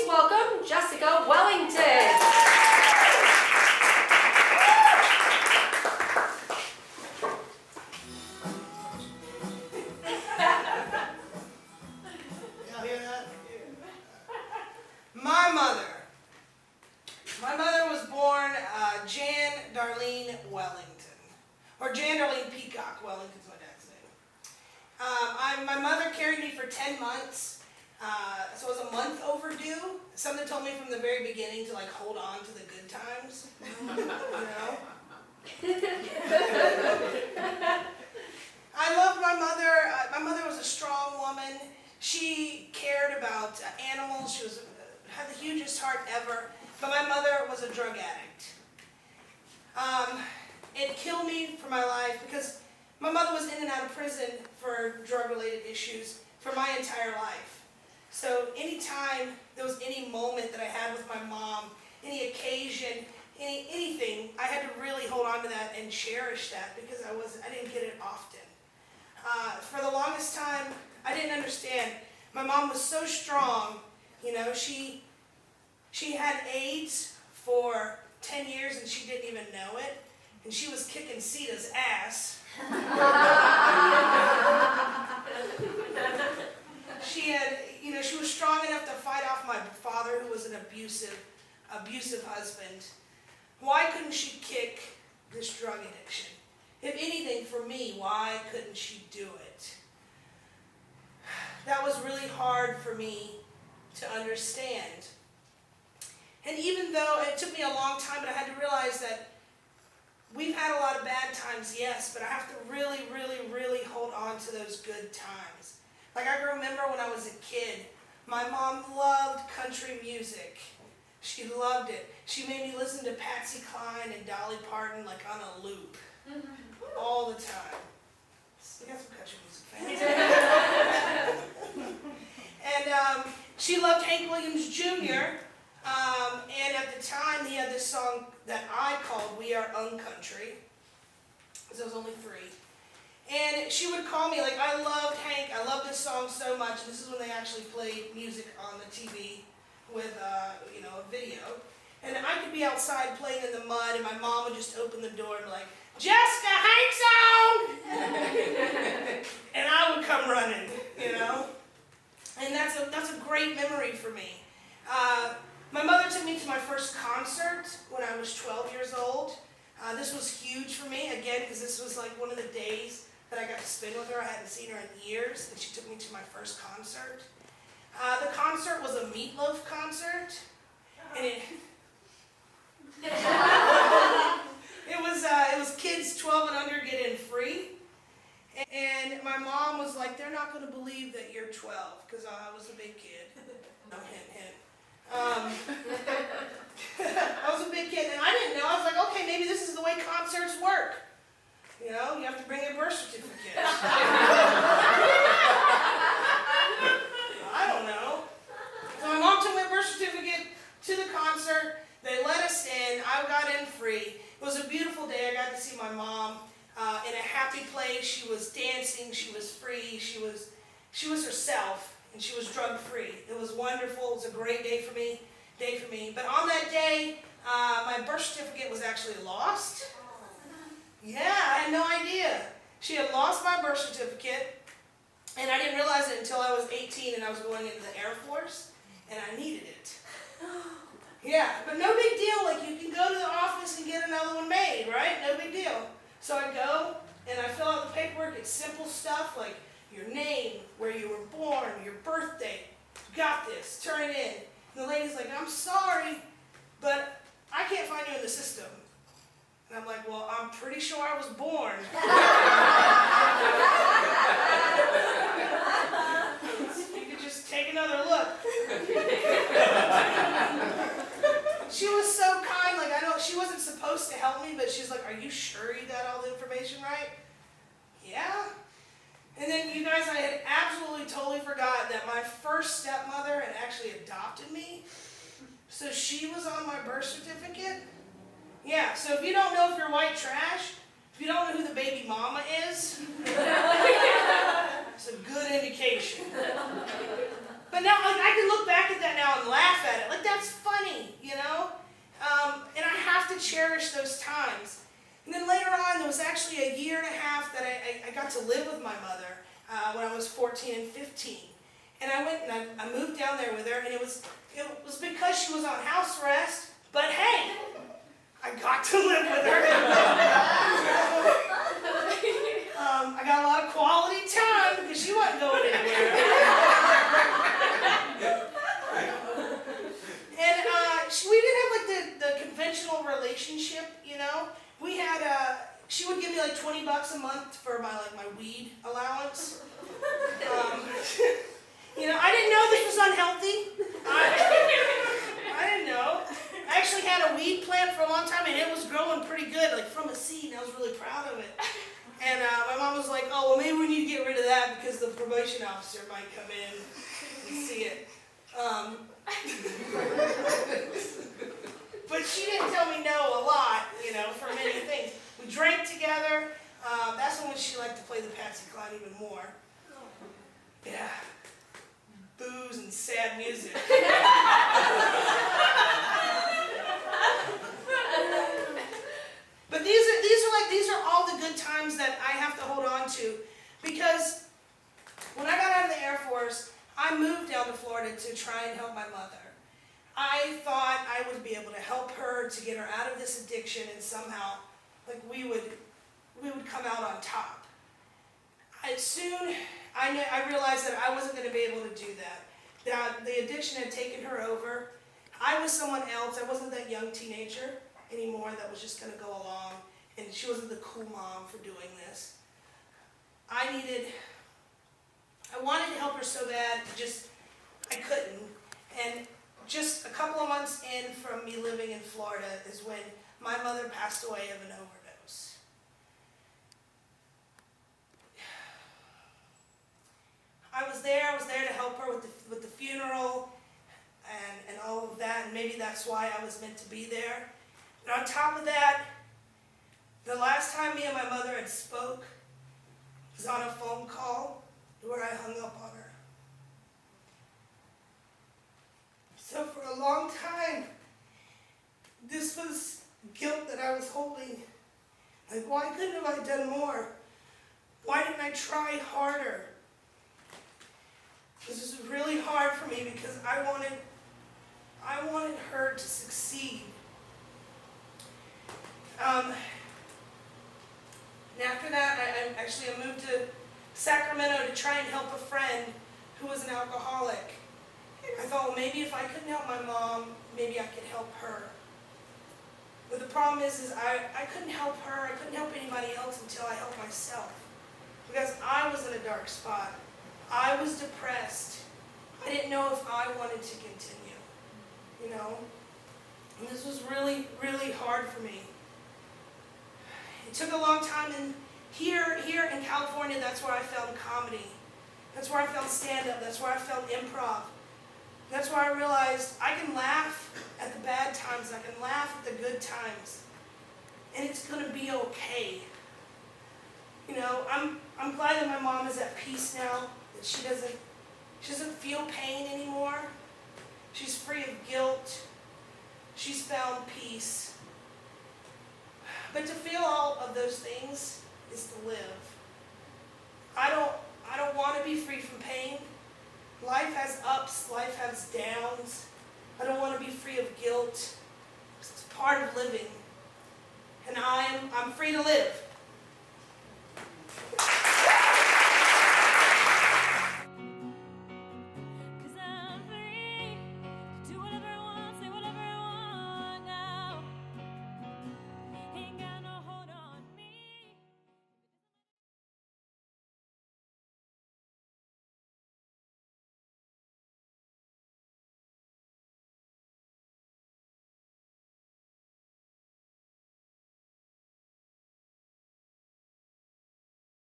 please welcome Jessica Wellington. Y'all hear that? My mother was born Jan Darlene Wellington, or Jan Darlene Peacock. Wellington's my dad's name. My mother carried me for 10 months, so it was a month overdue. Something told me from the very beginning to like hold on to the good times, you know? I loved my mother. My mother was a strong woman. She cared about animals. She had the hugest heart ever. But my mother was a drug addict. It killed me for my life because my mother was in and out of prison for drug-related issues for my entire life. So anytime there was any moment that I had with my mom, any occasion, anything, I had to really hold on to that and cherish that because I didn't get it often. For the longest time, I didn't understand. My mom was so strong, you know, she had AIDS for 10 years and she didn't even know it. And she was kicking Sita's ass. She was strong enough to fight off my father, who was an abusive husband. Why couldn't she kick this drug addiction? If anything, for me, why couldn't she do it? That was really hard for me to understand. And even though it took me a long time, but I had to realize that we've had a lot of bad times, yes, but I have to really, really, really hold on to those good times. Like I remember when I was a kid, my mom loved country music. She loved it. She made me listen to Patsy Cline and Dolly Parton like on a loop all the time. We got some country music fans. And she loved Hank Williams Jr., and at the time, he had this song that I called We Are Uncountry, because there was only 3. And she would call me, like, I loved Hank, I loved this song so much, and this is when they actually played music on the TV with, a video. And I could be outside playing in the mud, and my mom would just open the door and be like, Jessica, Hank's on! And I would come running, you know? And that's a great memory for me. My mother took me to my first concert when I was 12 years old. This was huge for me, again, because this was like one of the days that I got to spend with her. I hadn't seen her in years, and she took me to my first concert. The concert was a Meatloaf concert, and it was kids 12 and under get in free. And my mom was like, they're not going to believe that you're 12, because I was a big kid. No, hint, hint. I was a big kid, and I didn't know. I was like, okay, maybe this is the way concerts work. You know, you have to bring your birth certificate. I don't know. So my mom took my birth certificate to the concert. They let us in. I got in free. It was a beautiful day. I got to see my mom in a happy place. She was dancing. She was free. She was herself. And she was drug-free. It was wonderful. It was a great day for me. But on that day, my birth certificate was actually lost. Yeah, I had no idea. She had lost my birth certificate, and I didn't realize it until I was 18 and I was going into the Air Force, and I needed it. Yeah, but no big deal. Like, you can go to the office and get another one made, right? No big deal. So I go, and I fill out the paperwork. It's simple stuff like your name, where you were born, your birthday. Got this, turn it in. And the lady's like, I'm sorry, but I can't find you in the system. And I'm like, well, I'm pretty sure I was born. You could just take another look. She was so kind, like she wasn't supposed to help me, but she's like, are you sure you got all the information right? Yeah. And then, you guys, I had absolutely totally forgot that my first stepmother had actually adopted me. So she was on my birth certificate. Yeah, so if you don't know if you're white trash, if you don't know who the baby mama is, it's a good indication. But now, like, I can look back at that now and laugh at it. Like, that's funny, you know? And I have to cherish those times. And then later on, there was actually a year and a half that I got to live with my mother when I was 14 and 15. And I went and I moved down there with her, and it was because she was on house arrest. But hey, I got to live with her. I got a lot of quality time because she wasn't going anywhere. And we didn't have like the conventional relationship, you know. We had she would give me like $20 a month for my weed allowance. You know, I didn't know this was unhealthy. I didn't know. I actually had a weed plant for a long time, and it was growing pretty good, like from a seed, and I was really proud of it. And my mom was like, oh, well, maybe we need to get rid of that because the probation officer might come in and see it. But she didn't tell me no a lot, you know, for many things. We drank together. That's when she liked to play the Patsy Cline even more. Yeah. Booze and sad music. But these are all the good times that I have to hold on to, because when I got out of the Air Force, I moved down to Florida to try and help my mother. I thought I would be able to help her to get her out of this addiction, and somehow, like, we would come out on top. Soon I realized that I wasn't going to be able to do that. That the addiction had taken her over. I was someone else. I wasn't that young teenager anymore that was just going to go along, and she wasn't the cool mom for doing this. I wanted to help her so bad, I couldn't. And just a couple of months in from me living in Florida is when my mother passed away of an overdose. I was there to help her with the funeral and all of that, and maybe that's why I was meant to be there. But on top of that, the last time me and my mother had spoke was on a phone call where I hung up on her. So for a long time, this was guilt that I was holding. Like, why couldn't have I done more? Why didn't I try harder? This was really hard for me because I wanted her to succeed. And after that, I moved to Sacramento to try and help a friend who was an alcoholic. I thought, well, maybe if I couldn't help my mom, maybe I could help her. But the problem is I couldn't help her, I couldn't help anybody else until I helped myself. Because I was in a dark spot. I was depressed. I didn't know if I wanted to continue, you know? And this was really, really hard for me. It took a long time, and here in California, that's where I found comedy. That's where I found stand-up. That's where I found improv. That's where I realized I can laugh at the bad times. I can laugh at the good times. And it's going to be okay. You know, I'm glad that my mom is at peace now, that she doesn't feel pain anymore. She's free of guilt. She's found peace. But to feel all of those things is to live. I don't want to be free from pain. Life has ups, life has downs. I don't want to be free of guilt. It's part of living. And I'm free to live.